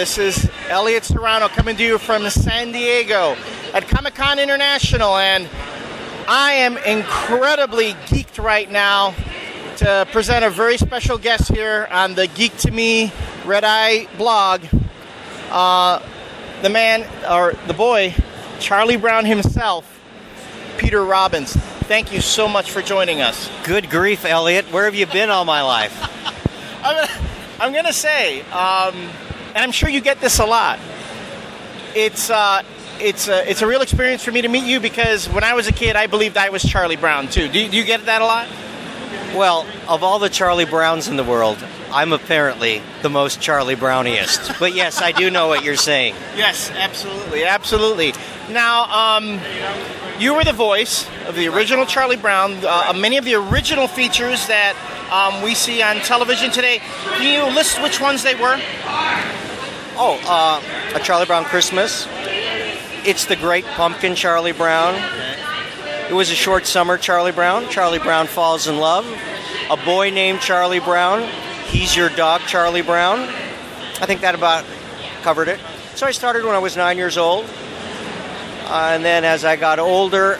This is Elliott Serrano coming to you from San Diego at Comic-Con International, and I am incredibly geeked right now to present a very special guest here on the Geek to Me Red Eye blog. The man, or the boy, Charlie Brown himself, Peter Robbins. Thank you so much for joining us. Good grief, Elliott. Where have you been all my life? I'm going to say, and I'm sure you get this a lot, it's a real experience for me to meet you, because when I was a kid, I believed I was Charlie Brown, too. Do you get that a lot? Well, of all the Charlie Browns in the world, I'm apparently the most Charlie Browniest. But yes, I do know what you're saying. Yes, absolutely, absolutely. Now, you were the voice of the original Charlie Brown, many of the original features that we see on television today. Can you list which ones they were? A Charlie Brown Christmas. It's the Great Pumpkin Charlie Brown. It Was a Short Summer Charlie Brown. Charlie Brown Falls in Love. A Boy Named Charlie Brown. He's Your Dog, Charlie Brown. I think that about covered it. So I started when I was 9 years old. And then as I got older,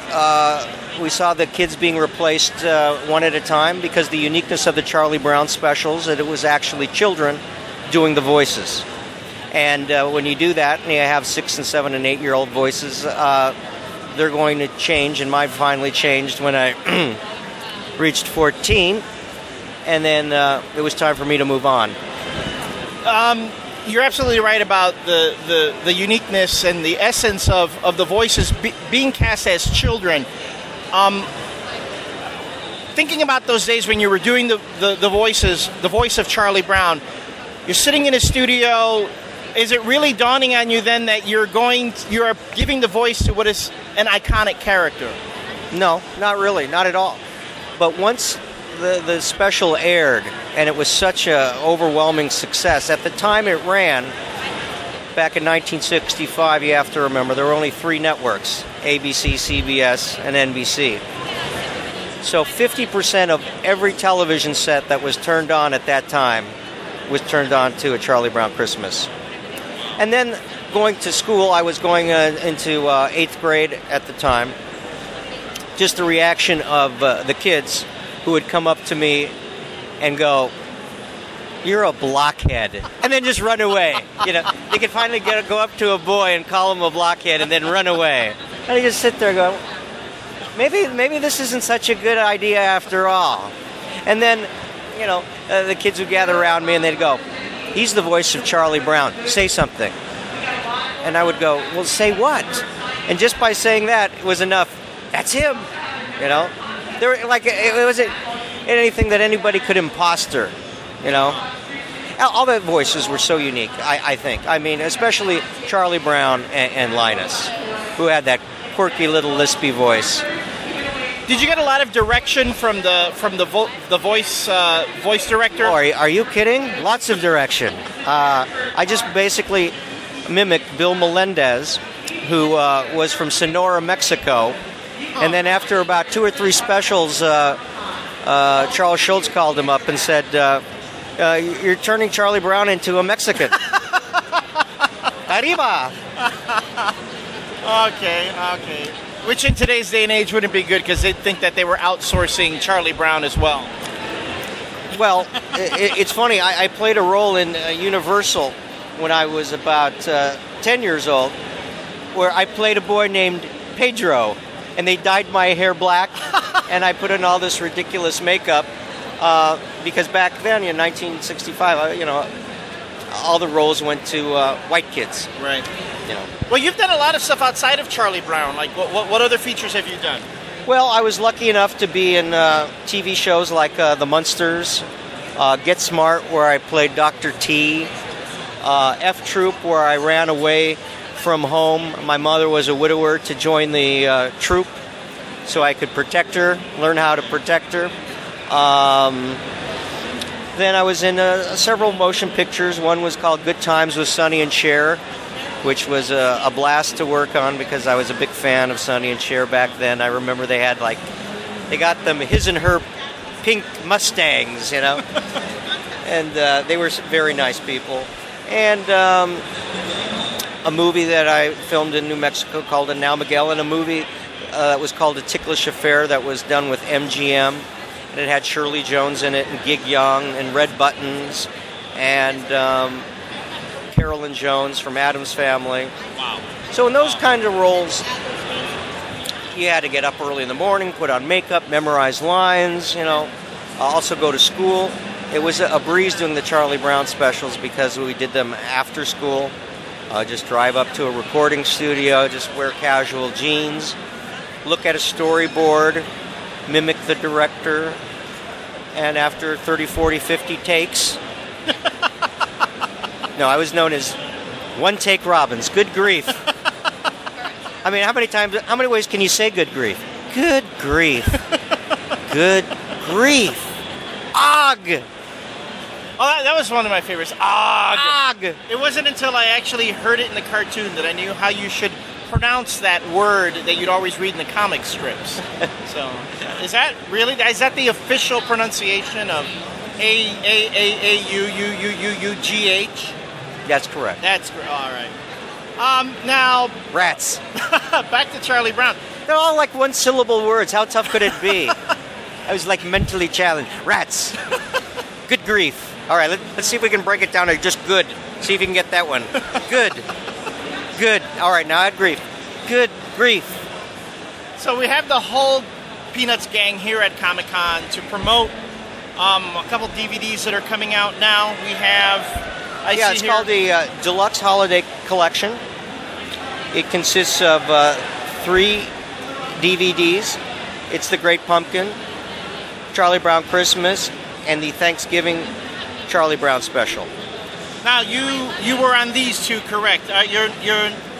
we saw the kids being replaced one at a time, because the uniqueness of the Charlie Brown specials, that it was actually children doing the voices. And when you do that, and you have 6 and 7 and 8-year-old voices, they're going to change, and mine finally changed when I reached 14. And then it was time for me to move on. You're absolutely right about the uniqueness and the essence of the voices being cast as children. Thinking about those days when you were doing the voices, the voice of Charlie Brown, you're sitting in a studio. Is it really dawning on you then that you are giving the voice to what is an iconic character? No, not really, not at all. But once the special aired, and it was such an overwhelming success. At the time it ran, back in 1965, you have to remember, there were only 3 networks, ABC, CBS, and NBC. So 50% of every television set that was turned on at that time was turned on to A Charlie Brown Christmas. And then going to school, I was going into 8th grade at the time. Just the reaction of the kids who would come up to me and go, "You're a blockhead," and then just run away. You know, they could finally go up to a boy and call him a blockhead and then run away. And I just sit there and go, maybe this isn't such a good idea after all. And then, you know, the kids would gather around me and they'd go, "He's the voice of Charlie Brown. Say something." And I would go, "Well, say what?" And just by saying that, it was enough. That's him, you know. It wasn't anything that anybody could imposter, you know. All the voices were so unique, I think. I mean, especially Charlie Brown and Linus, who had that quirky little lispy voice. Did you get a lot of direction from the voice director? Oh, are you kidding? Lots of direction. I just basically mimicked Bill Melendez, who was from Sonora, Mexico. And then after about 2 or 3 specials, Charles Schultz called him up and said, "You're turning Charlie Brown into a Mexican." Arriba! Okay. Which in today's day and age wouldn't be good, because they'd think that they were outsourcing Charlie Brown as well. Well, it's funny. I played a role in Universal when I was about 10 years old, where I played a boy named Pedro. And they dyed my hair black, and I put in all this ridiculous makeup, because back then, in 1965, you know, all the roles went to white kids. Right. You know. Well, you've done a lot of stuff outside of Charlie Brown. Like, what other features have you done? Well, I was lucky enough to be in TV shows like The Munsters, Get Smart, where I played Dr. T, F Troop, where I ran away from home. My mother was a widower, to join the troop so I could protect her, learn how to protect her. Then I was in several motion pictures. One was called Good Times with Sonny and Cher, which was a blast to work on, because I was a big fan of Sonny and Cher back then. I remember they got them his and her pink Mustangs, you know. And they were very nice people. and a movie that I filmed in New Mexico called Now Miguel, and a movie that was called A Ticklish Affair that was done with MGM, and it had Shirley Jones in it, and Gig Young, and Red Buttons, and Carolyn Jones from Addams Family. Wow. So in those kind of roles, you had to get up early in the morning, put on makeup, memorize lines, also go to school. It was a breeze doing the Charlie Brown specials because we did them after school. Just drive up to a recording studio, just wear casual jeans, look at a storyboard, mimic the director, and after 30, 40, 50 takes... No, I was known as One Take Robbins. Good grief. I mean, how many ways can you say good grief? Good grief. Good grief. Og! Oh, that was one of my favorites. Og! Og! It wasn't until I actually heard it in the cartoon that I knew how you should pronounce that word that you'd always read in the comic strips. So, is that the official pronunciation of A-U-U-U-U-U-G-H? That's correct. That's all right. Now... Rats. Back to Charlie Brown. They're all like one-syllable words. How tough could it be? I was like mentally challenged. Rats. Good grief. All right, let's see if we can break it down to just good. See if you can get that one. Good. Good. All right, now add grief. Good grief. So we have the whole Peanuts gang here at Comic-Con to promote a couple DVDs that are coming out now. We have... it's called the Deluxe Holiday Collection. It consists of 3 DVDs. It's The Great Pumpkin, Charlie Brown Christmas, and the Thanksgiving Charlie Brown Special. Now, you were on these two, correct? You're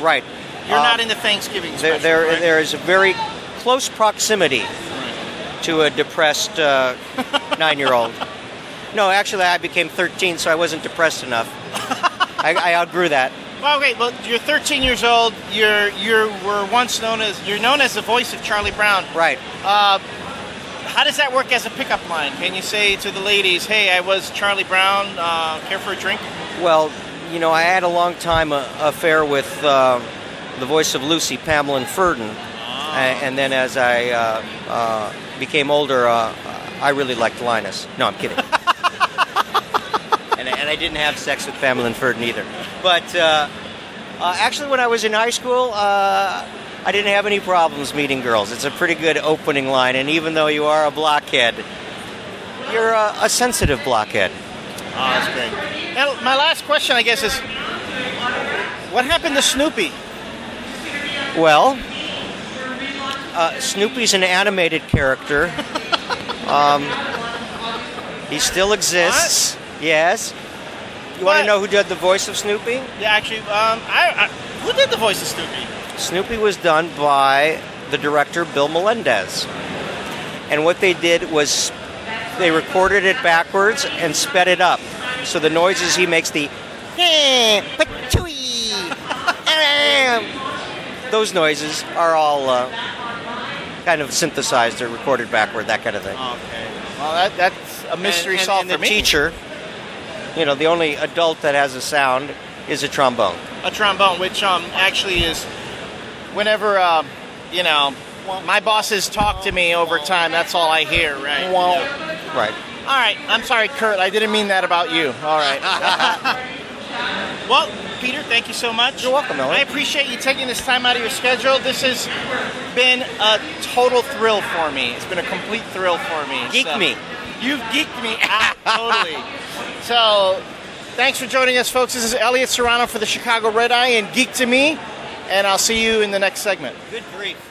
right. You're not in the Thanksgiving special, there is a very close proximity to a depressed 9-year-old. No, actually, I became 13, so I wasn't depressed enough. I outgrew that. Well, okay, well, you're 13 years old. You were once known as the voice of Charlie Brown. Right. How does that work as a pickup line? Can you say to the ladies, "Hey, I was Charlie Brown. Care for a drink?" Well, I had a long time affair with the voice of Lucy, Pamela Furden, and then as I became older, I really liked Linus. No, I'm kidding. And I didn't have sex with Pamela Furden either. But actually, when I was in high school, I didn't have any problems meeting girls. It's a pretty good opening line, and even though you are a blockhead, you're a sensitive blockhead. Oh, that's great. Now, my last question, I guess, is what happened to Snoopy? Well, Snoopy's an animated character. He still exists. What? Yes. You want to know who did the voice of Snoopy? Yeah, actually, who did the voice of Snoopy? Snoopy was done by the director Bill Melendez. And what they did was they recorded it backwards and sped it up. So the noises he makes, those noises are all kind of synthesized or recorded backward, that kind of thing. Okay. Well, that's a mystery solved for me. And the teacher, the only adult that has a sound is a trombone. A trombone, which actually is, whenever, my bosses talk to me over time, that's all I hear, right? Yeah. Right. All right. I'm sorry, Kurt. I didn't mean that about you. All right. Well, Peter, thank you so much. You're welcome, Elliott. I appreciate you taking this time out of your schedule. This has been a total thrill for me. It's been a complete thrill for me. Geeked me. You've geeked me out, totally. So, thanks for joining us, folks. This is Elliott Serrano for the Chicago Red Eye and Geek to Me, and I'll see you in the next segment. Good grief.